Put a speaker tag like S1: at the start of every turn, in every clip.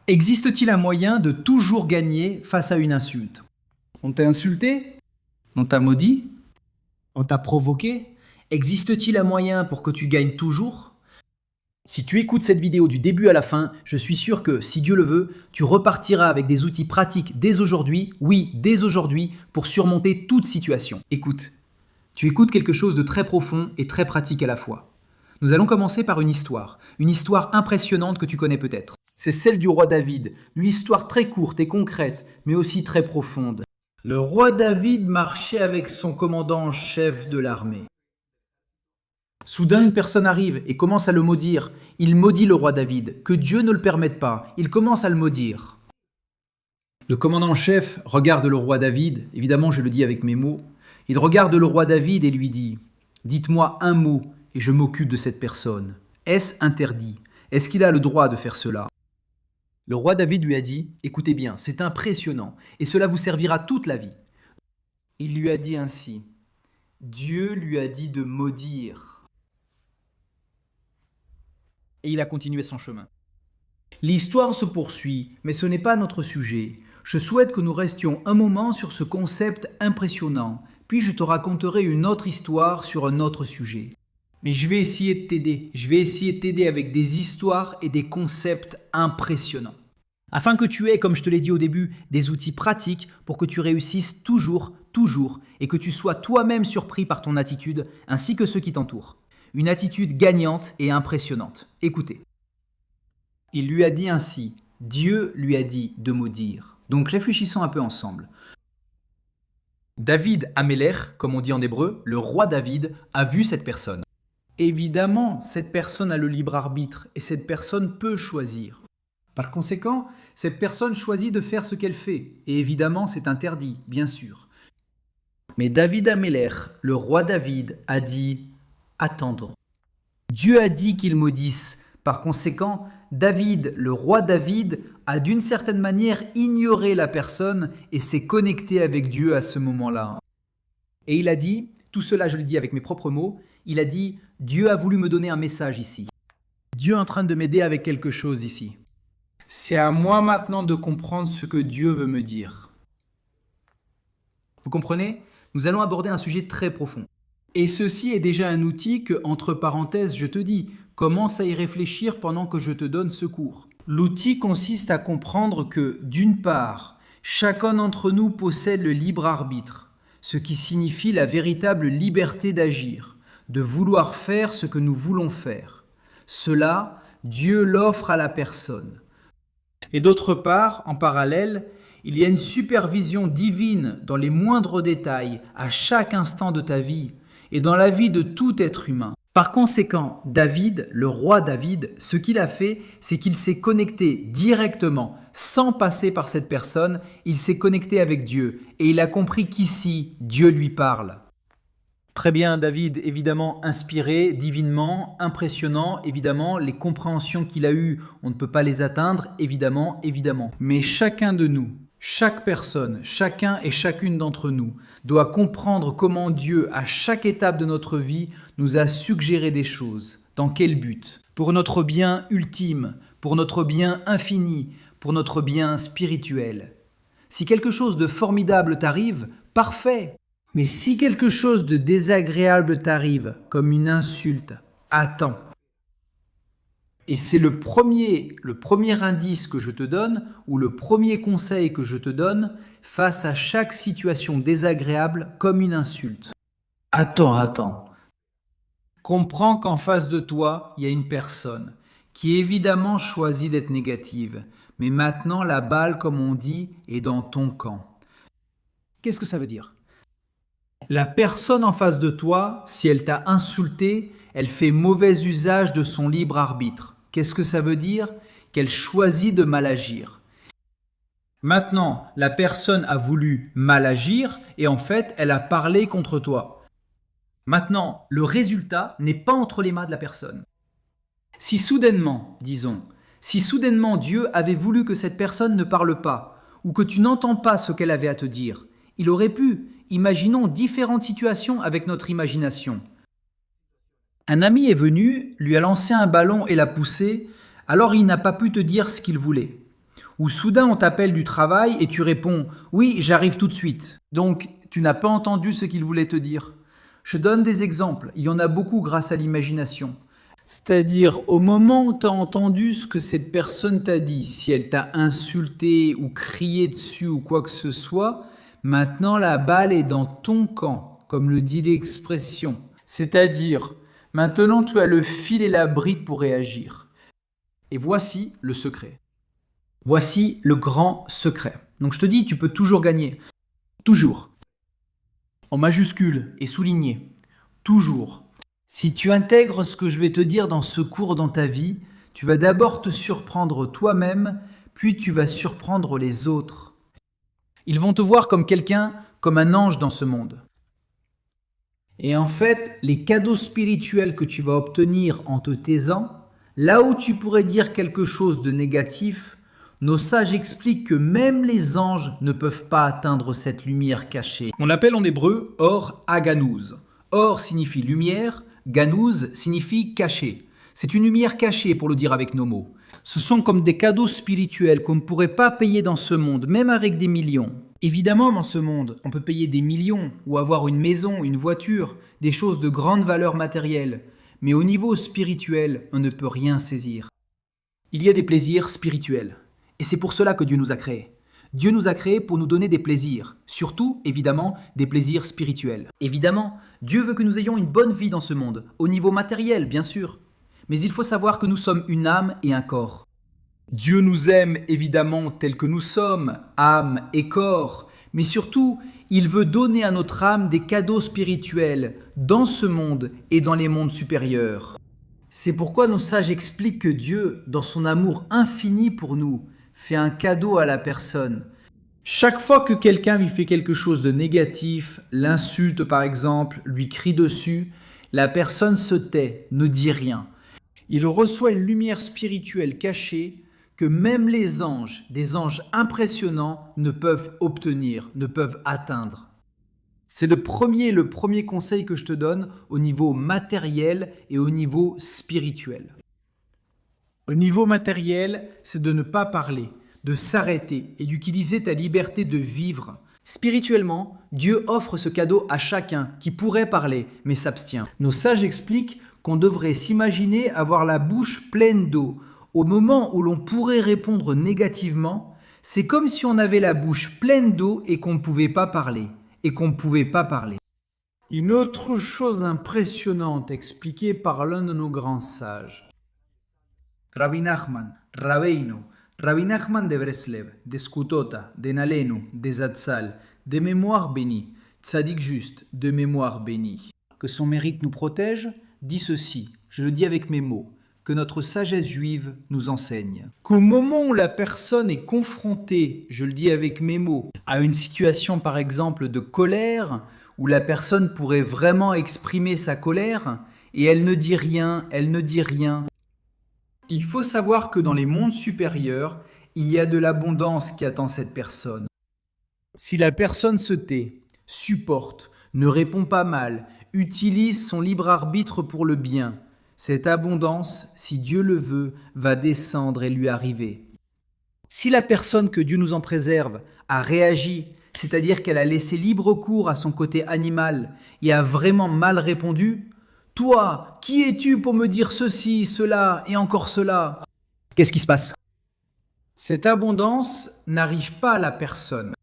S1: Existe-t-il un moyen de toujours gagner face à une insulte?
S2: On t'a insulté? On t'a maudit?
S1: On t'a provoqué? Existe-t-il un moyen pour que tu gagnes toujours? Si tu écoutes cette vidéo du début à la fin, je suis sûr que, si Dieu le veut, tu repartiras avec des outils pratiques dès aujourd'hui, oui, dès aujourd'hui, pour surmonter toute situation. Écoute, tu écoutes quelque chose de très profond et très pratique à la fois. Nous allons commencer par une histoire impressionnante que tu connais peut-être. C'est celle du roi David, une histoire très courte et concrète, mais aussi très profonde. Le roi David marchait avec son commandant en chef de l'armée. Soudain, une personne arrive et commence à le maudire. Il maudit le roi David, que Dieu ne le permette pas. Il commence à le maudire. Le commandant en chef regarde le roi David, évidemment je le dis avec mes mots. Il regarde le roi David et lui dit « Dites-moi un mot et je m'occupe de cette personne. Est-ce interdit? Est-ce qu'il a le droit de faire cela ?» Le roi David lui a dit « Écoutez bien, c'est impressionnant et cela vous servira toute la vie. » Il lui a dit ainsi « Dieu lui a dit de maudire. » Et il a continué son chemin. L'histoire se poursuit, mais ce n'est pas notre sujet. Je souhaite que nous restions un moment sur ce concept impressionnant, puis je te raconterai une autre histoire sur un autre sujet. Mais je vais essayer de t'aider. Je vais essayer de t'aider avec des histoires et des concepts impressionnants. Afin que tu aies, comme je te l'ai dit au début, des outils pratiques pour que tu réussisses toujours, et que tu sois toi-même surpris par ton attitude, ainsi que ceux qui t'entourent. Une attitude gagnante et impressionnante. Écoutez. Il lui a dit ainsi, Dieu lui a dit de maudire. Donc réfléchissons un peu ensemble. David Amelech, comme on dit en hébreu, le roi David, a vu cette personne. Évidemment, cette personne a le libre arbitre et cette personne peut choisir. Par conséquent, cette personne choisit de faire ce qu'elle fait. Et évidemment, c'est interdit, bien sûr. Mais David Amelech, le roi David, a dit « Attendons ». Dieu a dit qu'il maudisse. Par conséquent, David, le roi David, a d'une certaine manière ignoré la personne et s'est connecté avec Dieu à ce moment-là. Et il a dit, tout cela je le dis avec mes propres mots, il a dit « Dieu a voulu me donner un message ici. Dieu est en train de m'aider avec quelque chose ici. C'est à moi maintenant de comprendre ce que Dieu veut me dire. » Vous comprenez? Nous allons aborder un sujet très profond. Et ceci est déjà un outil que, entre parenthèses, je te dis, commence à y réfléchir pendant que je te donne ce cours. L'outil consiste à comprendre que, d'une part, chacun d'entre nous possède le libre arbitre, ce qui signifie la véritable liberté d'agir, de vouloir faire ce que nous voulons faire. Cela, Dieu l'offre à la personne. Et d'autre part, en parallèle, il y a une supervision divine dans les moindres détails, à chaque instant de ta vie, et dans la vie de tout être humain. Par conséquent, David, le roi David, ce qu'il a fait, c'est qu'il s'est connecté directement, sans passer par cette personne, il s'est connecté avec Dieu, et il a compris qu'ici, Dieu lui parle. Très bien, David, évidemment inspiré, divinement, impressionnant, évidemment, les compréhensions qu'il a eues, on ne peut pas les atteindre, évidemment. Mais chacun de nous, chaque personne, chacun et chacune d'entre nous doit comprendre comment Dieu, à chaque étape de notre vie, nous a suggéré des choses. Dans quel but? Pour notre bien ultime, pour notre bien infini, pour notre bien spirituel. Si quelque chose de formidable t'arrive, parfait. Mais si quelque chose de désagréable t'arrive, comme une insulte, attends. Et c'est le premier indice que je te donne, ou le premier conseil que je te donne, face à chaque situation désagréable comme une insulte. Attends. Comprends qu'en face de toi, il y a une personne qui évidemment choisit d'être négative. Mais maintenant, la balle, comme on dit, est dans ton camp. Qu'est-ce que ça veut dire? La personne en face de toi, si elle t'a insulté, elle fait mauvais usage de son libre arbitre. Qu'est-ce que ça veut dire? Qu'elle choisit de mal agir. Maintenant, la personne a voulu mal agir et en fait, elle a parlé contre toi. Maintenant, le résultat n'est pas entre les mains de la personne. Si soudainement, Dieu avait voulu que cette personne ne parle pas ou que tu n'entends pas ce qu'elle avait à te dire, il aurait pu. Imaginons différentes situations avec notre imagination. Un ami est venu, lui a lancé un ballon et l'a poussé, alors il n'a pas pu te dire ce qu'il voulait. Ou soudain on t'appelle du travail et tu réponds « Oui, j'arrive tout de suite ». Donc, tu n'as pas entendu ce qu'il voulait te dire. Je donne des exemples, il y en a beaucoup grâce à l'imagination. C'est-à-dire, au moment où tu as entendu ce que cette personne t'a dit, si elle t'a insulté ou crié dessus ou quoi que ce soit, maintenant la balle est dans ton camp, comme le dit l'expression. C'est-à-dire, maintenant tu as le fil et la bride pour réagir. Et voici le secret. Voici le grand secret. Donc je te dis, tu peux toujours gagner. Toujours. En majuscule et souligné. Toujours. Si tu intègres ce que je vais te dire dans ce cours dans ta vie, tu vas d'abord te surprendre toi-même, puis tu vas surprendre les autres. Ils vont te voir comme quelqu'un, comme un ange dans ce monde. Et en fait, les cadeaux spirituels que tu vas obtenir en te taisant, là où tu pourrais dire quelque chose de négatif, nos sages expliquent que même les anges ne peuvent pas atteindre cette lumière cachée. On l'appelle en hébreu Or Aganouz. Or signifie lumière, Ganouz signifie caché. C'est une lumière cachée pour le dire avec nos mots. Ce sont comme des cadeaux spirituels qu'on ne pourrait pas payer dans ce monde, même avec des millions. Évidemment, dans ce monde, on peut payer des millions ou avoir une maison, une voiture, des choses de grande valeur matérielle. Mais au niveau spirituel, on ne peut rien saisir. Il y a des plaisirs spirituels. Et c'est pour cela que Dieu nous a créés. Dieu nous a créés pour nous donner des plaisirs, surtout, évidemment, des plaisirs spirituels. Évidemment, Dieu veut que nous ayons une bonne vie dans ce monde, au niveau matériel, bien sûr. Mais il faut savoir que nous sommes une âme et un corps. Dieu nous aime, évidemment, tels que nous sommes, âme et corps. Mais surtout, il veut donner à notre âme des cadeaux spirituels, dans ce monde et dans les mondes supérieurs. C'est pourquoi nos sages expliquent que Dieu, dans son amour infini pour nous, fait un cadeau à la personne. Chaque fois que quelqu'un lui fait quelque chose de négatif, l'insulte par exemple, lui crie dessus, la personne se tait, ne dit rien. Il reçoit une lumière spirituelle cachée que même les anges, des anges impressionnants, ne peuvent obtenir, ne peuvent atteindre. C'est le premier conseil que je te donne au niveau matériel et au niveau spirituel. Au niveau matériel, c'est de ne pas parler, de s'arrêter et d'utiliser ta liberté de vivre. Spirituellement, Dieu offre ce cadeau à chacun qui pourrait parler, mais s'abstient. Nos sages expliquent qu'on devrait s'imaginer avoir la bouche pleine d'eau. Au moment où l'on pourrait répondre négativement, c'est comme si on avait la bouche pleine d'eau et qu'on ne pouvait pas parler. Une autre chose impressionnante expliquée par l'un de nos grands sages. Rabbi Nachman, Rabbeinu, Rabbi Nachman de Breslev, de Skutota, de Nalenu, de Zatzal, de mémoire bénie, Tzadik juste, de mémoire bénie. Que son mérite nous protège, dit ceci, je le dis avec mes mots, que notre sagesse juive nous enseigne. Qu'au moment où la personne est confrontée, je le dis avec mes mots, à une situation par exemple de colère, où la personne pourrait vraiment exprimer sa colère, et elle ne dit rien, il faut savoir que dans les mondes supérieurs, il y a de l'abondance qui attend cette personne. Si la personne se tait, supporte, ne répond pas mal, utilise son libre arbitre pour le bien, cette abondance, si Dieu le veut, va descendre et lui arriver. Si la personne, que Dieu nous en préserve, a réagi, c'est-à-dire qu'elle a laissé libre cours à son côté animal et a vraiment mal répondu, « Toi, qui es-tu pour me dire ceci, cela et encore cela ?» Qu'est-ce qui se passe? Cette abondance n'arrive pas à la personne.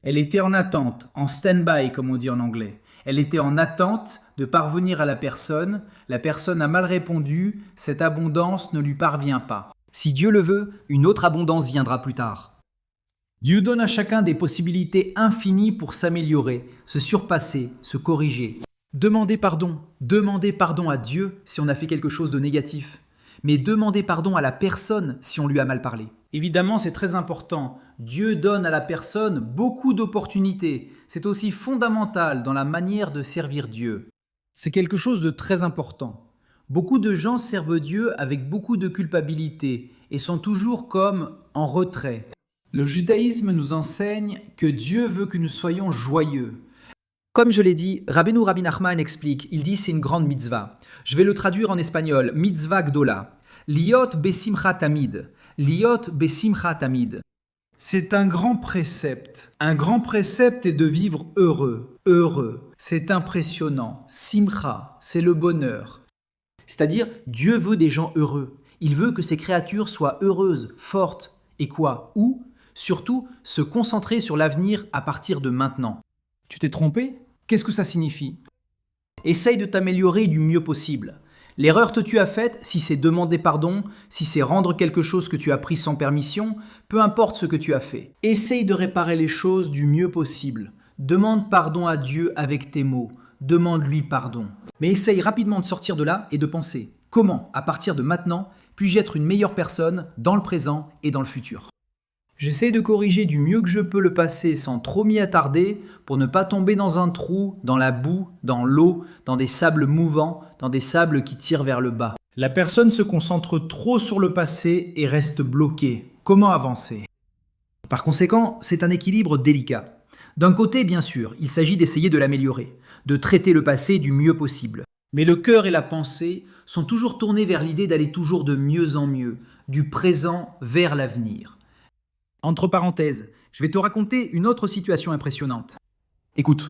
S1: Elle était en attente, en stand-by comme on dit en anglais. Elle était en attente de parvenir à la personne a mal répondu, cette abondance ne lui parvient pas. Si Dieu le veut, une autre abondance viendra plus tard. Dieu donne à chacun des possibilités infinies pour s'améliorer, se surpasser, se corriger. Demandez pardon à Dieu si on a fait quelque chose de négatif. Mais demandez pardon à la personne si on lui a mal parlé. Évidemment, c'est très important. Dieu donne à la personne beaucoup d'opportunités. C'est aussi fondamental dans la manière de servir Dieu. C'est quelque chose de très important. Beaucoup de gens servent Dieu avec beaucoup de culpabilité et sont toujours comme en retrait. Le judaïsme nous enseigne que Dieu veut que nous soyons joyeux. Comme je l'ai dit, Rabbeinu Rabbi Nachman explique, il dit c'est une grande mitzvah. Je vais le traduire en espagnol, mitzvah gdola. Liot besimcha tamid. Liot besimcha tamid. C'est un grand précepte. Un grand précepte est de vivre heureux, heureux. C'est impressionnant. Simcha, c'est le bonheur.
S3: C'est-à-dire, Dieu veut des gens heureux. Il veut que ses créatures soient heureuses, fortes. Et quoi? Où? Surtout, se concentrer sur l'avenir à partir de maintenant.
S1: Tu t'es trompé? Qu'est-ce que ça signifie?
S3: Essaye de t'améliorer du mieux possible. L'erreur que tu as faite, si c'est demander pardon, si c'est rendre quelque chose que tu as pris sans permission, peu importe ce que tu as fait. Essaye de réparer les choses du mieux possible. Demande pardon à Dieu avec tes mots. Demande-lui pardon. Mais essaye rapidement de sortir de là et de penser comment, à partir de maintenant, puis-je être une meilleure personne dans le présent et dans le futur. J'essaie de corriger du mieux que je peux le passé sans trop m'y attarder pour ne pas tomber dans un trou, dans la boue, dans l'eau, dans des sables mouvants, dans des sables qui tirent vers le bas.
S1: La personne se concentre trop sur le passé et reste bloquée. Comment avancer?
S3: Par conséquent, c'est un équilibre délicat. D'un côté, bien sûr, il s'agit d'essayer de l'améliorer, de traiter le passé du mieux possible. Mais le cœur et la pensée sont toujours tournés vers l'idée d'aller toujours de mieux en mieux, du présent vers l'avenir. Entre parenthèses, je vais te raconter une autre situation impressionnante. Écoute.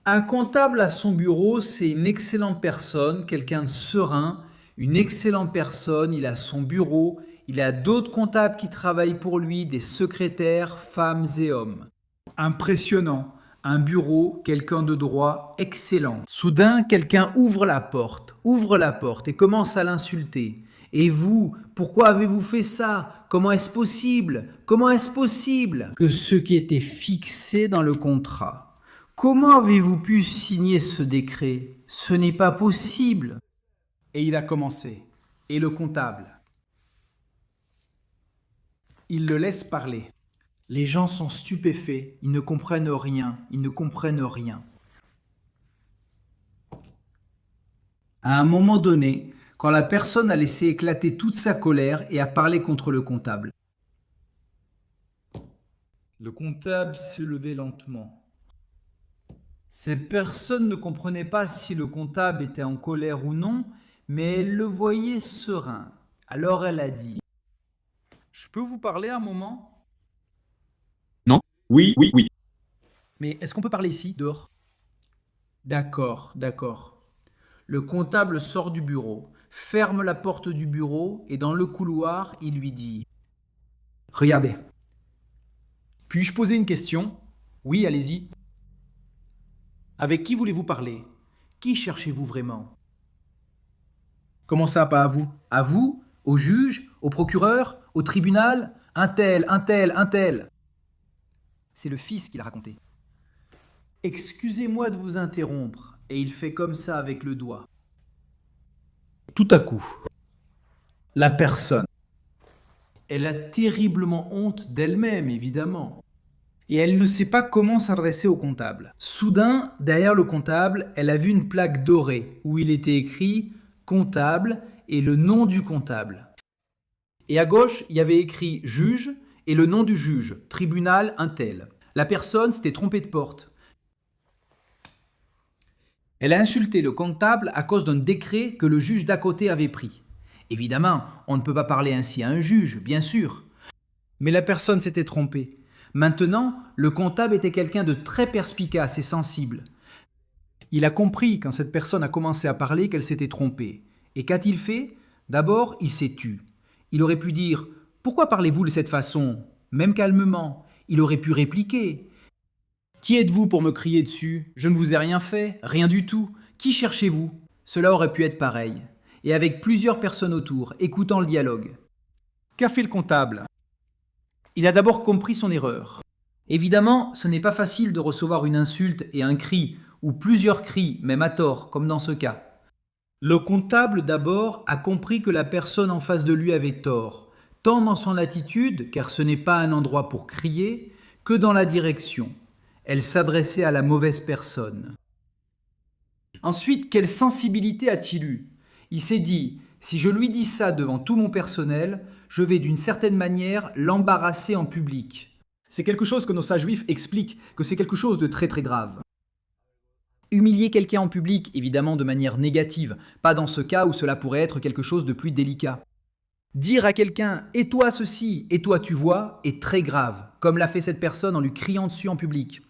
S1: Un comptable à son bureau, c'est une excellente personne, quelqu'un de serein, une excellente personne, il a son bureau, il a d'autres comptables qui travaillent pour lui, des secrétaires, femmes et hommes. Impressionnant. Un bureau, quelqu'un de droit, excellent. Soudain, quelqu'un ouvre la porte et commence à l'insulter. Et vous, pourquoi avez-vous fait ça? Comment est-ce possible? Comment est-ce possible? Que ce qui était fixé dans le contrat. Comment avez-vous pu signer ce décret? Ce n'est pas possible. Et il a commencé. Et le comptable? Il le laisse parler. Les gens sont stupéfaits, ils ne comprennent rien, ils ne comprennent rien. À un moment donné, quand la personne a laissé éclater toute sa colère et a parlé contre le comptable. Le comptable s'est levé lentement. Cette personne ne comprenait pas si le comptable était en colère ou non, mais elle le voyait serein. Alors elle a dit « Je peux vous parler un moment ?»
S4: Oui.
S3: Mais est-ce qu'on peut parler ici, dehors?
S1: D'accord. Le comptable sort du bureau, ferme la porte du bureau et dans le couloir, il lui dit « Regardez. Puis-je poser une question? Oui, allez-y. Avec qui voulez-vous parler? Qui cherchez-vous vraiment? Comment ça, pas à vous? À vous? Au juge? Au procureur? Au tribunal? Un tel.
S3: C'est le fils qui l'a raconté.
S1: Excusez-moi de vous interrompre. Et il fait comme ça avec le doigt. Tout à coup, la personne, elle a terriblement honte d'elle-même, évidemment. Et elle ne sait pas comment s'adresser au comptable. Soudain, derrière le comptable, elle a vu une plaque dorée où il était écrit « comptable » et le nom du comptable. Et à gauche, il y avait écrit « juge » et le nom du juge, « tribunal un tel ». La personne s'était trompée de porte. Elle a insulté le comptable à cause d'un décret que le juge d'à côté avait pris. Évidemment, on ne peut pas parler ainsi à un juge, bien sûr. Mais la personne s'était trompée. Maintenant, le comptable était quelqu'un de très perspicace et sensible. Il a compris quand cette personne a commencé à parler qu'elle s'était trompée. Et qu'a-t-il fait? D'abord, il s'est tu. Il aurait pu dire « Pourquoi parlez-vous de cette façon ?» Même calmement. Il aurait pu répliquer « Qui êtes-vous pour me crier dessus? Je ne vous ai rien fait, rien du tout. Qui cherchez-vous » Cela aurait pu être pareil. Et avec plusieurs personnes autour, écoutant le dialogue. Qu'a fait le comptable? Il a d'abord compris son erreur. Évidemment, ce n'est pas facile de recevoir une insulte et un cri, ou plusieurs cris, même à tort, comme dans ce cas. Le comptable d'abord a compris que la personne en face de lui avait tort, tant dans son attitude, car ce n'est pas un endroit pour crier, que dans la direction. Elle s'adressait à la mauvaise personne. Ensuite, quelle sensibilité a-t-il eu? Il s'est dit, si je lui dis ça devant tout mon personnel, je vais d'une certaine manière l'embarrasser en public. C'est quelque chose que nos sages juifs expliquent, que c'est quelque chose de très très grave. Humilier quelqu'un en public, évidemment de manière négative, pas dans ce cas où cela pourrait être quelque chose de plus délicat.
S3: Dire à quelqu'un « et toi ceci, et toi tu vois » est très grave, comme l'a fait cette personne en lui criant dessus en public.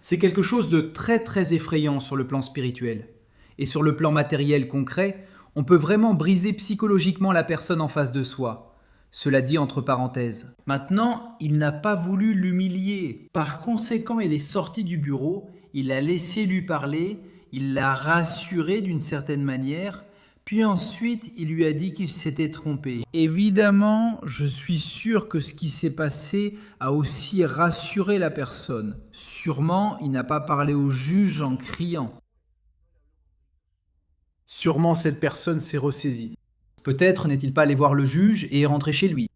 S3: C'est quelque chose de très très effrayant sur le plan spirituel. Et sur le plan matériel concret, on peut vraiment briser psychologiquement la personne en face de soi. Cela dit entre parenthèses. Maintenant, il n'a pas voulu l'humilier. Par conséquent, il est sorti du bureau, il a laissé lui parler, il l'a rassuré d'une certaine manière, puis ensuite il lui a dit qu'il s'était trompé. Évidemment, je suis sûr que ce qui s'est passé a aussi rassuré la personne. Sûrement, il n'a pas parlé au juge en criant. Sûrement cette personne s'est ressaisie. Peut-être n'est-il pas allé voir le juge et est rentré chez lui.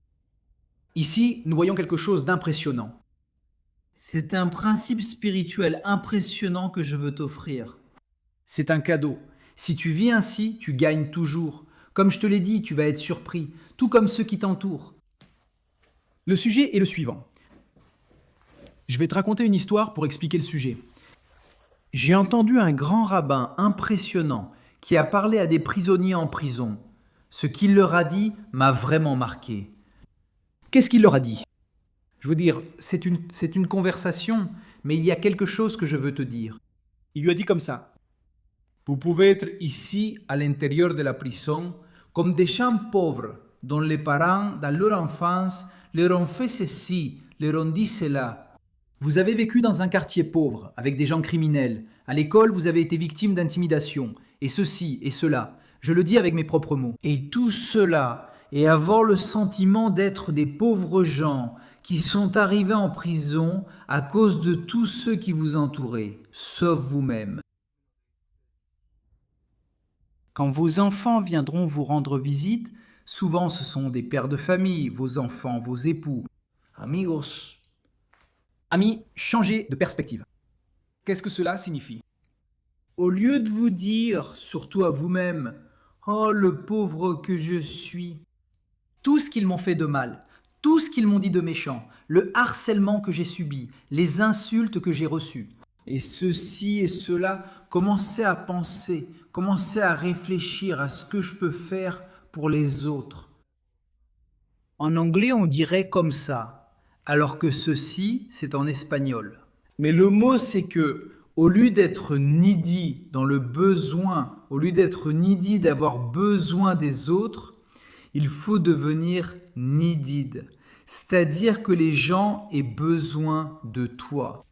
S3: Ici, nous voyons quelque chose d'impressionnant. C'est un principe spirituel impressionnant que je veux t'offrir. C'est un cadeau. Si tu vis ainsi, tu gagnes toujours. Comme je te l'ai dit, tu vas être surpris, tout comme ceux qui t'entourent. Le sujet est le suivant. Je vais te raconter une histoire pour expliquer le sujet. J'ai entendu un grand rabbin impressionnant qui a parlé à des prisonniers en prison. Ce qu'il leur a dit m'a vraiment marqué. Qu'est-ce qu'il leur a dit ? Je veux dire, c'est une conversation, mais il y a quelque chose que je veux te dire. Il lui a dit comme ça. Vous pouvez être ici, à l'intérieur de la prison, comme des gens pauvres, dont les parents, dans leur enfance, leur ont fait ceci, leur ont dit cela. Vous avez vécu dans un quartier pauvre, avec des gens criminels. À l'école, vous avez été victime d'intimidation, et ceci et cela. Je le dis avec mes propres mots. Et tout cela, et avoir le sentiment d'être des pauvres gens qui sont arrivés en prison à cause de tous ceux qui vous entouraient, sauf vous-même. Quand vos enfants viendront vous rendre visite, souvent ce sont des pères de famille, vos enfants, vos époux. Amigos. Amis, changez de perspective. Qu'est-ce que cela signifie ? Au lieu de vous dire, surtout à vous-même, « Oh, le pauvre que je suis !» Tout ce qu'ils m'ont fait de mal, tout ce qu'ils m'ont dit de méchant, le harcèlement que j'ai subi, les insultes que j'ai reçues. Et ceci et cela, commencez à penser, commencez à réfléchir à ce que je peux faire pour les autres. En anglais, on dirait comme ça, alors que ceci, c'est en espagnol. Mais le mot, c'est que, au lieu d'être needy dans le besoin, au lieu d'être needy d'avoir besoin des autres, il faut devenir needed, c'est-à-dire que les gens aient besoin de toi.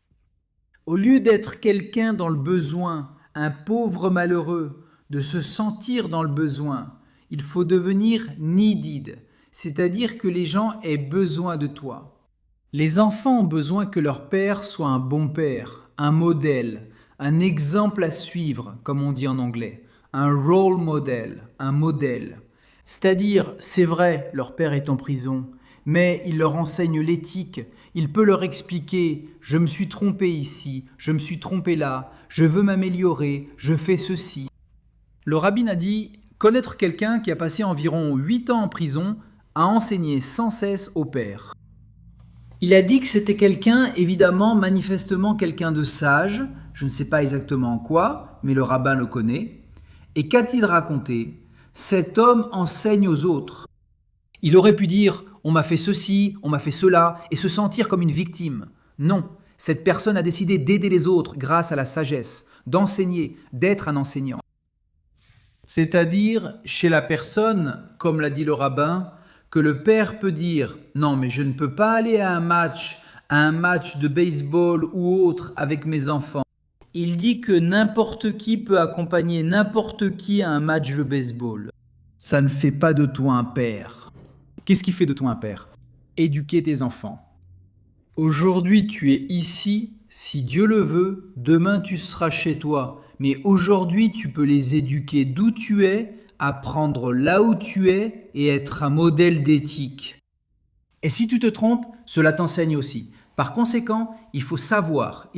S3: Au lieu d'être quelqu'un dans le besoin, un pauvre malheureux, de se sentir dans le besoin, il faut devenir needed, c'est-à-dire que les gens aient besoin de toi. Les enfants ont besoin que leur père soit un bon père, un modèle, un exemple à suivre, comme on dit en anglais, un role model, un modèle. C'est-à-dire, c'est vrai, leur père est en prison, mais il leur enseigne l'éthique, il peut leur expliquer « je me suis trompé ici, je me suis trompé là, je veux m'améliorer, je fais ceci ». Le rabbin a dit « connaître quelqu'un qui a passé environ 8 ans en prison a enseigné sans cesse au père ». Il a dit que c'était quelqu'un, évidemment, manifestement quelqu'un de sage, je ne sais pas exactement quoi, mais le rabbin le connaît, et qu'a-t-il raconté ? Cet homme enseigne aux autres. Il aurait pu dire « on m'a fait ceci, on m'a fait cela » et se sentir comme une victime. Non, cette personne a décidé d'aider les autres grâce à la sagesse, d'enseigner, d'être un enseignant. C'est-à-dire, chez la personne, comme l'a dit le rabbin, que le père peut dire « non mais je ne peux pas aller à un match de baseball ou autre avec mes enfants ». Il dit que n'importe qui peut accompagner n'importe qui à un match de baseball. Ça ne fait pas de toi un père. Qu'est-ce qui fait de toi un père ? Éduquer tes enfants. Aujourd'hui, tu es ici. Si Dieu le veut, demain tu seras chez toi. Mais aujourd'hui, tu peux les éduquer d'où tu es, apprendre là où tu es et être un modèle d'éthique. Et si tu te trompes, cela t'enseigne aussi. Par conséquent, il faut savoir,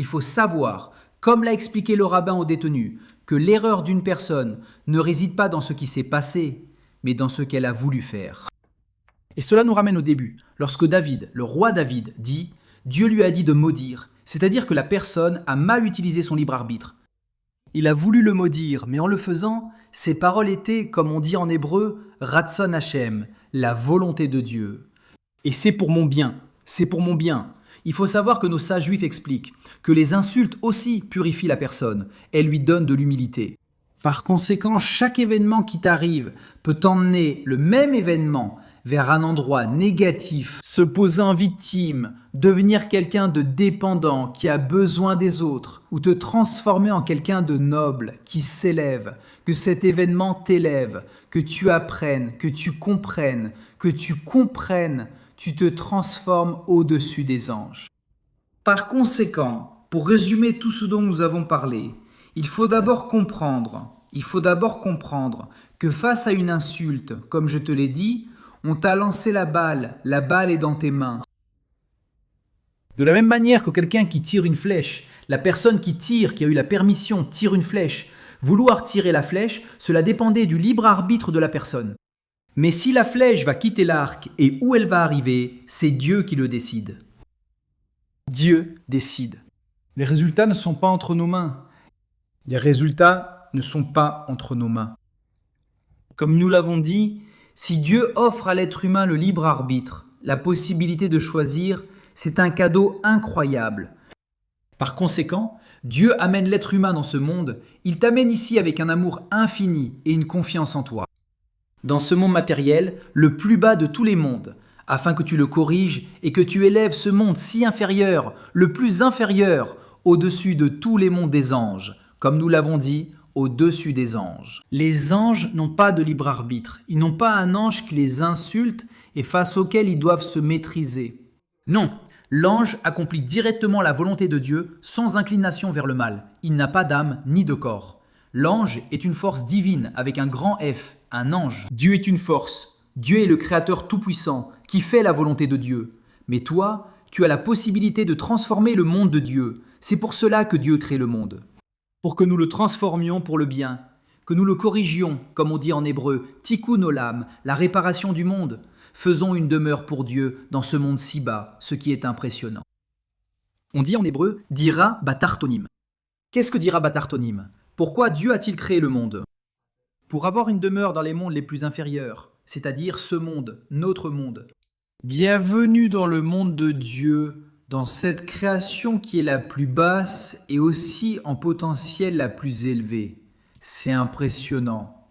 S3: comme l'a expliqué le rabbin au détenu, que l'erreur d'une personne ne réside pas dans ce qui s'est passé, mais dans ce qu'elle a voulu faire. Et cela nous ramène au début, lorsque David, le roi David, dit « Dieu lui a dit de maudire », c'est-à-dire que la personne a mal utilisé son libre arbitre. Il a voulu le maudire, mais en le faisant, ses paroles étaient, comme on dit en hébreu, « Ratson Hashem », la volonté de Dieu. Et c'est pour mon bien, c'est pour mon bien. Il faut savoir que nos sages juifs expliquent que les insultes aussi purifient la personne, elles lui donnent de l'humilité. Par conséquent, chaque événement qui t'arrive peut t'emmener le même événement vers un endroit négatif, se poser en victime, devenir quelqu'un de dépendant qui a besoin des autres, ou te transformer en quelqu'un de noble qui s'élève, que cet événement t'élève, que tu apprennes, que tu comprennes, tu te transformes au-dessus des anges. Par conséquent, pour résumer tout ce dont nous avons parlé, il faut d'abord comprendre que face à une insulte, comme je te l'ai dit, on t'a lancé la balle est dans tes mains. De la même manière que quelqu'un qui tire une flèche, la personne qui tire, qui a eu la permission, tire une flèche, vouloir tirer la flèche, cela dépendait du libre arbitre de la personne. Mais si la flèche va quitter l'arc et où elle va arriver, c'est Dieu qui le décide. Dieu décide. Les résultats ne sont pas entre nos mains. Les résultats ne sont pas entre nos mains. Comme nous l'avons dit, si Dieu offre à l'être humain le libre arbitre, la possibilité de choisir, c'est un cadeau incroyable. Par conséquent, Dieu amène l'être humain dans ce monde, il t'amène ici avec un amour infini et une confiance en toi. Dans ce monde matériel, le plus bas de tous les mondes, afin que tu le corriges et que tu élèves ce monde si inférieur, le plus inférieur, au-dessus de tous les mondes des anges, comme nous l'avons dit, au-dessus des anges. Les anges n'ont pas de libre arbitre, ils n'ont pas un ange qui les insulte et face auquel ils doivent se maîtriser. Non, l'ange accomplit directement la volonté de Dieu sans inclination vers le mal. Il n'a pas d'âme ni de corps. L'ange est une force divine avec un grand F, un ange. Dieu est une force. Dieu est le Créateur tout-puissant qui fait la volonté de Dieu. Mais toi, tu as la possibilité de transformer le monde de Dieu. C'est pour cela que Dieu crée le monde. Pour que nous le transformions pour le bien, que nous le corrigions, comme on dit en hébreu, tikkun olam, la réparation du monde. Faisons une demeure pour Dieu dans ce monde si bas, ce qui est impressionnant. On dit en hébreu dira batartonim. Qu'est-ce que dira batartonim? Pourquoi Dieu a-t-il créé le monde? Pour avoir une demeure dans les mondes les plus inférieurs, c'est-à-dire ce monde, notre monde. Bienvenue dans le monde de Dieu, dans cette création qui est la plus basse et aussi en potentiel la plus élevée. C'est impressionnant.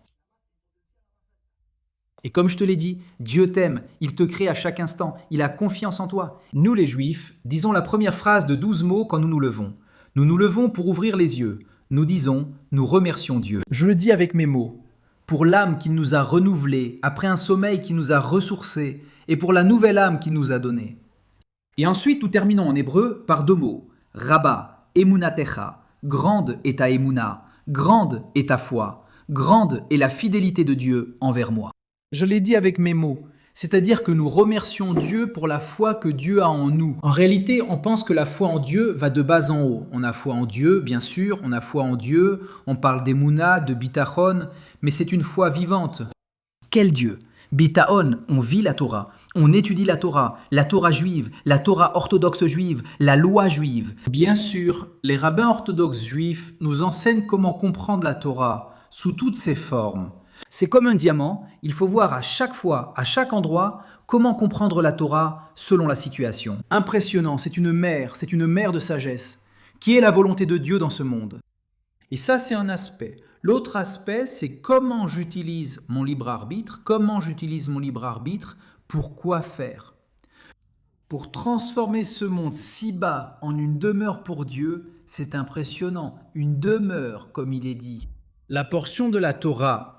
S3: Et comme je te l'ai dit, Dieu t'aime, il te crée à chaque instant, il a confiance en toi. Nous les Juifs, disons la première phrase de 12 mots quand nous nous levons. Nous nous levons pour ouvrir les yeux. Nous disons, nous remercions Dieu. Je le dis avec mes mots. Pour l'âme qui nous a renouvelés, après un sommeil qui nous a ressourcés, et pour la nouvelle âme qu'il nous a donnée. Et ensuite, nous terminons en hébreu par deux mots. Rabba, emunatecha, grande est ta emuna, grande est ta foi, grande est la fidélité de Dieu envers moi. Je l'ai dit avec mes mots, c'est-à-dire que nous remercions Dieu pour la foi que Dieu a en nous. En réalité, on pense que la foi en Dieu va de bas en haut. On a foi en Dieu, bien sûr, on a foi en Dieu, on parle d'emuna, de bitachon, mais c'est une foi vivante. Quel Dieu? Bitaon, on vit la Torah, on étudie la Torah juive, la Torah orthodoxe juive, la loi juive. Bien sûr, les rabbins orthodoxes juifs nous enseignent comment comprendre la Torah sous toutes ses formes. C'est comme un diamant, il faut voir à chaque fois, à chaque endroit, comment comprendre la Torah selon la situation. Impressionnant, c'est une mer de sagesse. Qui est la volonté de Dieu dans ce monde? Et ça, c'est un aspect. L'autre aspect, c'est comment j'utilise mon libre arbitre, pour quoi faire? Pour transformer ce monde si bas en une demeure pour Dieu, c'est impressionnant, une demeure, comme il est dit. La portion de la Torah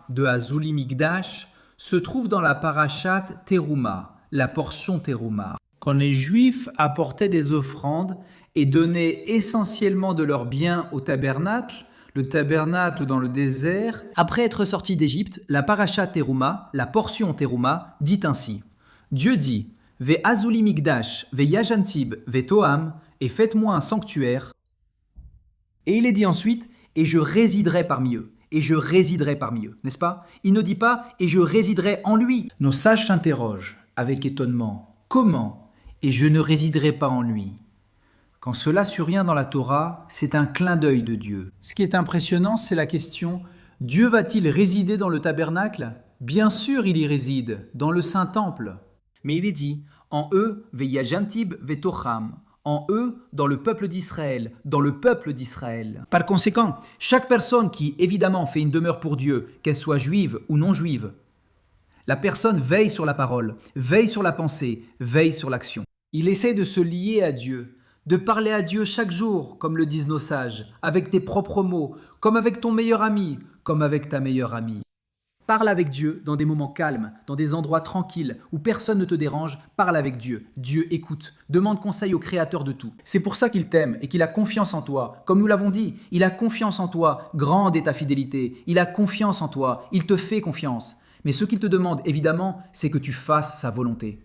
S3: de Hazuli Mikdash, se trouve dans la parashat Teruma, la portion Teruma. Quand les Juifs apportaient des offrandes et donnaient essentiellement de leurs biens au tabernacle, le tabernacle dans le désert, après être sortis d'Égypte, la parashat Teruma, la portion Teruma, dit ainsi. Dieu dit, « Ve Hazuli Mikdash, ve Yajantib, ve Toam, et faites-moi un sanctuaire. » Et il est dit ensuite, « Et je résiderai parmi eux. » Et je résiderai parmi eux, n'est-ce pas? Il ne dit pas « et je résiderai en lui ». Nos sages s'interrogent avec étonnement. Comment? Et je ne résiderai pas en lui. Quand cela survient dans la Torah, c'est un clin d'œil de Dieu. Ce qui est impressionnant, c'est la question « Dieu va-t-il résider dans le tabernacle ?» Bien sûr, il y réside, dans le Saint-Temple. Mais il est dit, en eux, veyajantib vetocham, en eux, dans le peuple d'Israël, dans le peuple d'Israël. Par conséquent, chaque personne qui, évidemment, fait une demeure pour Dieu, qu'elle soit juive ou non juive, la personne veille sur la parole, veille sur la pensée, veille sur l'action. Il essaie de se lier à Dieu, de parler à Dieu chaque jour, comme le disent nos sages, avec tes propres mots, comme avec ton meilleur ami, comme avec ta meilleure amie. Parle avec Dieu dans des moments calmes, dans des endroits tranquilles, où personne ne te dérange, parle avec Dieu. Dieu écoute, demande conseil au Créateur de tout. C'est pour ça qu'il t'aime et qu'il a confiance en toi. Comme nous l'avons dit, il a confiance en toi, grande est ta fidélité. Il a confiance en toi, il te fait confiance. Mais ce qu'il te demande, évidemment, c'est que tu fasses sa volonté.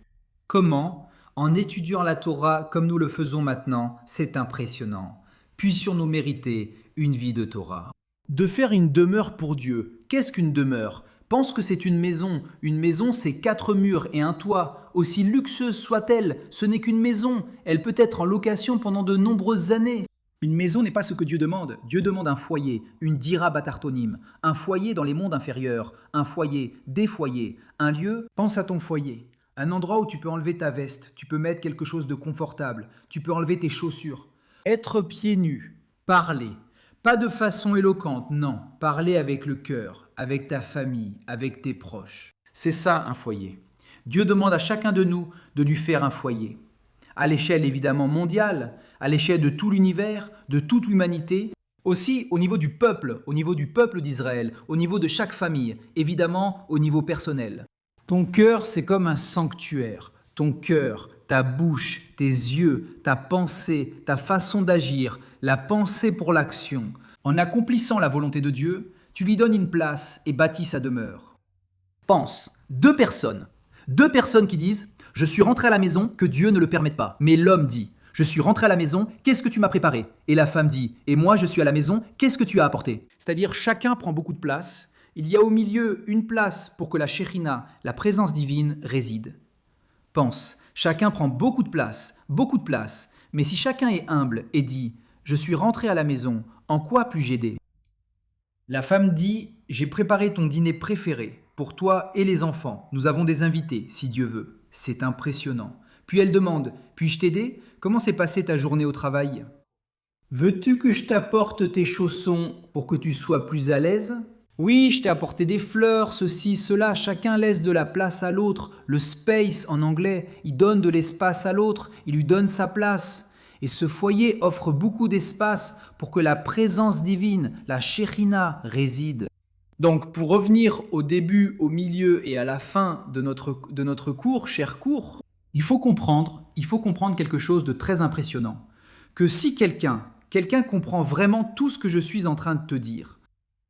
S3: Comment ? En étudiant la Torah comme nous le faisons maintenant, c'est impressionnant. Puissions-nous mériter une vie de Torah. De faire une demeure pour Dieu. Qu'est-ce qu'une demeure ? Pense que c'est une maison. Une maison, c'est 4 murs et un toit. Aussi luxueuse soit-elle, ce n'est qu'une maison. Elle peut être en location pendant de nombreuses années. Une maison n'est pas ce que Dieu demande. Dieu demande un foyer, une dira batartonim, un foyer dans les mondes inférieurs, un foyer, des foyers, un lieu. Pense à ton foyer. Un endroit où tu peux enlever ta veste, tu peux mettre quelque chose de confortable, tu peux enlever tes chaussures. Être pieds nus, parler. Pas de façon éloquente, non. Parler avec le cœur, avec ta famille, avec tes proches. C'est ça un foyer. Dieu demande à chacun de nous de lui faire un foyer. À l'échelle évidemment mondiale, à l'échelle de tout l'univers, de toute l'humanité. Aussi au niveau du peuple d'Israël, au niveau de chaque famille, évidemment au niveau personnel. Ton cœur, c'est comme un sanctuaire. Ton cœur, ta bouche, tes yeux, ta pensée, ta façon d'agir, la pensée pour l'action. En accomplissant la volonté de Dieu, tu lui donnes une place et bâtis sa demeure. Pense, 2 personnes qui disent « Je suis rentré à la maison, que Dieu ne le permette pas ». Mais l'homme dit « Je suis rentré à la maison, qu'est-ce que tu m'as préparé ?» Et la femme dit « Et moi, je suis à la maison, qu'est-ce que tu as apporté ?» C'est-à-dire chacun prend beaucoup de place. Il y a au milieu une place pour que la Shekhinah, la présence divine, réside. Pense, chacun prend beaucoup de place, mais si chacun est humble et dit « Je suis rentré à la maison, en quoi puis-je aider ?» La femme dit « J'ai préparé ton dîner préféré, pour toi et les enfants. Nous avons des invités, si Dieu veut. » C'est impressionnant. Puis elle demande « Puis-je t'aider ? Comment s'est passée ta journée au travail ? Veux-tu que je t'apporte tes chaussons pour que tu sois plus à l'aise ? Oui, je t'ai apporté des fleurs, ceci, cela, chacun laisse de la place à l'autre. Le space en anglais, il donne de l'espace à l'autre, il lui donne sa place. Et ce foyer offre beaucoup d'espace pour que la présence divine, la Shekhinah, réside. Donc pour revenir au début, au milieu et à la fin de notre cours, cher cours, il faut comprendre quelque chose de très impressionnant. Que si quelqu'un comprend vraiment tout ce que je suis en train de te dire,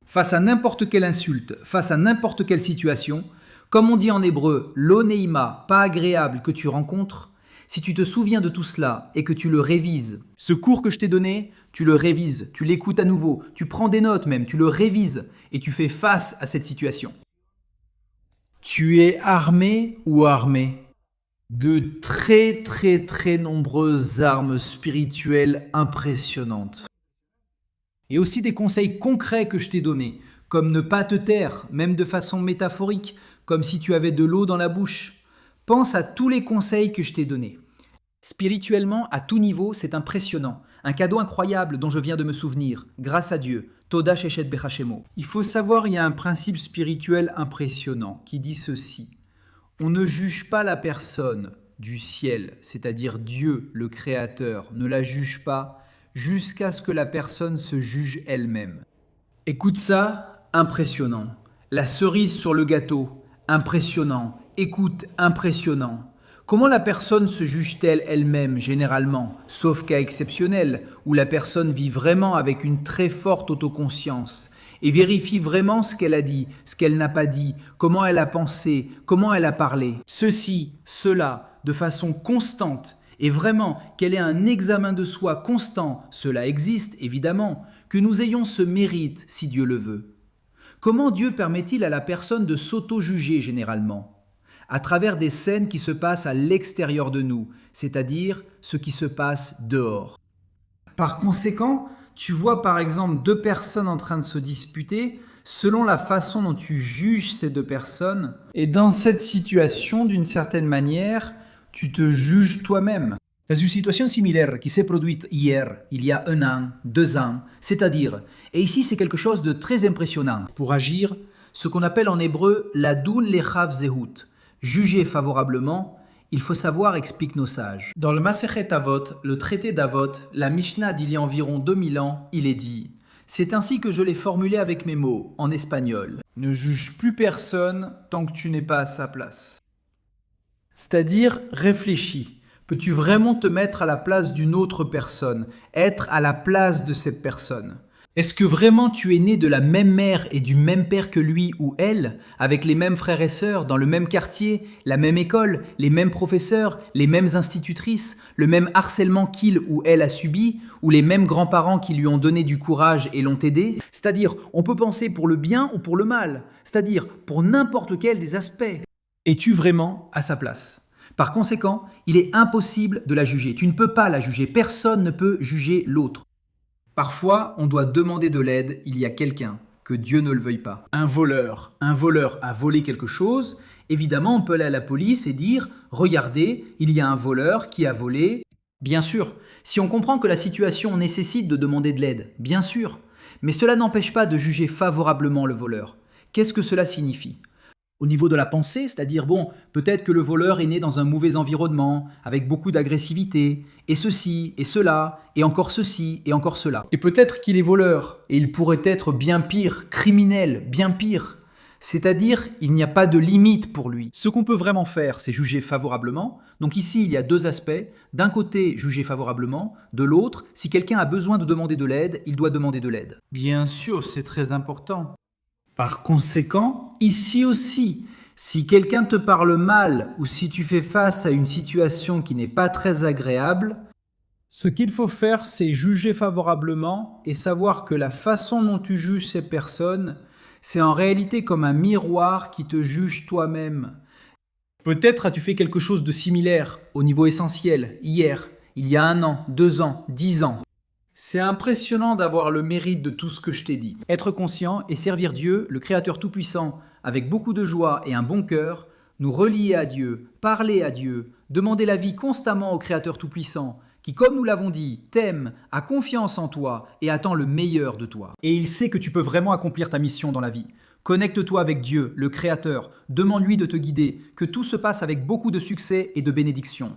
S3: face à n'importe quelle insulte, face à n'importe quelle situation, comme on dit en hébreu, l'oneima, pas agréable que tu rencontres, si tu te souviens de tout cela et que tu le révises, ce cours que je t'ai donné, tu le révises, tu l'écoutes à nouveau, tu prends des notes même, tu le révises et tu fais face à cette situation. Tu es armé ou armé de très très très nombreuses armes spirituelles impressionnantes. Et aussi des conseils concrets que je t'ai donnés, comme ne pas te taire, même de façon métaphorique, comme si tu avais de l'eau dans la bouche. Pense à tous les conseils que je t'ai donnés. Spirituellement, à tout niveau, c'est impressionnant. Un cadeau incroyable dont je viens de me souvenir, grâce à Dieu. Toda Shechet Bechashemo. Il faut savoir, il y a un principe spirituel impressionnant qui dit ceci. On ne juge pas la personne du ciel, c'est-à-dire Dieu, le Créateur, ne la juge pas jusqu'à ce que la personne se juge elle-même. Écoute ça, impressionnant. La cerise sur le gâteau, impressionnant. Écoute, impressionnant. Comment la personne se juge-t-elle elle-même généralement, sauf cas exceptionnel, où la personne vit vraiment avec une très forte autoconscience et vérifie vraiment ce qu'elle a dit, ce qu'elle n'a pas dit, comment elle a pensé, comment elle a parlé. Ceci, cela, de façon constante, et vraiment qu'elle ait un examen de soi constant, cela existe évidemment, que nous ayons ce mérite si Dieu le veut. Comment Dieu permet-il à la personne de s'auto-juger généralement ? À travers des scènes qui se passent à l'extérieur de nous, c'est-à-dire ce qui se passe dehors. Par conséquent, tu vois par exemple 2 personnes en train de se disputer, selon la façon dont tu juges ces deux personnes. Et dans cette situation, d'une certaine manière, tu te juges toi-même. Dans une situation similaire qui s'est produite hier, il y a 1 an, 2 ans, c'est-à-dire, et ici c'est quelque chose de très impressionnant, pour agir, ce qu'on appelle en hébreu l'adun lechav zehut, juger favorablement, il faut savoir, expliquent nos sages. Dans le Masechet Avot, le traité d'Avot, la Mishnah d'il y a environ 2000 ans, il est dit « C'est ainsi que je l'ai formulé avec mes mots, en espagnol. Ne juge plus personne tant que tu n'es pas à sa place. » C'est-à-dire, réfléchis. Peux-tu vraiment te mettre à la place d'une autre personne, être à la place de cette personne? Est-ce que vraiment tu es né de la même mère et du même père que lui ou elle, avec les mêmes frères et sœurs, dans le même quartier, la même école, les mêmes professeurs, les mêmes institutrices, le même harcèlement qu'il ou elle a subi, ou les mêmes grands-parents qui lui ont donné du courage et l'ont aidé? C'est-à-dire, on peut penser pour le bien ou pour le mal, c'est-à-dire pour n'importe lequel des aspects. Es-tu vraiment à sa place? Par conséquent, il est impossible de la juger. Tu ne peux pas la juger. Personne ne peut juger l'autre. Parfois, on doit demander de l'aide. Il y a quelqu'un, que Dieu ne le veuille pas. Un voleur a volé quelque chose. Évidemment, on peut aller à la police et dire « Regardez, il y a un voleur qui a volé. » Bien sûr, si on comprend que la situation nécessite de demander de l'aide, bien sûr. Mais cela n'empêche pas de juger favorablement le voleur. Qu'est-ce que cela signifie ? Au niveau de la pensée, c'est-à-dire, peut-être que le voleur est né dans un mauvais environnement, avec beaucoup d'agressivité, et ceci, et cela, et encore ceci, et encore cela. Et peut-être qu'il est voleur, et il pourrait être bien pire, criminel, bien pire. C'est-à-dire, il n'y a pas de limite pour lui. Ce qu'on peut vraiment faire, c'est juger favorablement. Donc ici, il y a 2 aspects. D'un côté, juger favorablement. De l'autre, si quelqu'un a besoin de demander de l'aide, il doit demander de l'aide. Bien sûr, c'est très important. Par conséquent, ici aussi, si quelqu'un te parle mal ou si tu fais face à une situation qui n'est pas très agréable, ce qu'il faut faire, c'est juger favorablement et savoir que la façon dont tu juges ces personnes, c'est en réalité comme un miroir qui te juge toi-même. Peut-être as-tu fait quelque chose de similaire au niveau essentiel hier, il y a 1 an, 2 ans, 10 ans. C'est impressionnant d'avoir le mérite de tout ce que je t'ai dit. Être conscient et servir Dieu, le Créateur Tout-Puissant, avec beaucoup de joie et un bon cœur, nous relier à Dieu, parler à Dieu, demander l'avis constamment au Créateur Tout-Puissant, qui, comme nous l'avons dit, t'aime, a confiance en toi et attend le meilleur de toi. Et il sait que tu peux vraiment accomplir ta mission dans la vie. Connecte-toi avec Dieu, le Créateur, demande-lui de te guider, que tout se passe avec beaucoup de succès et de bénédiction.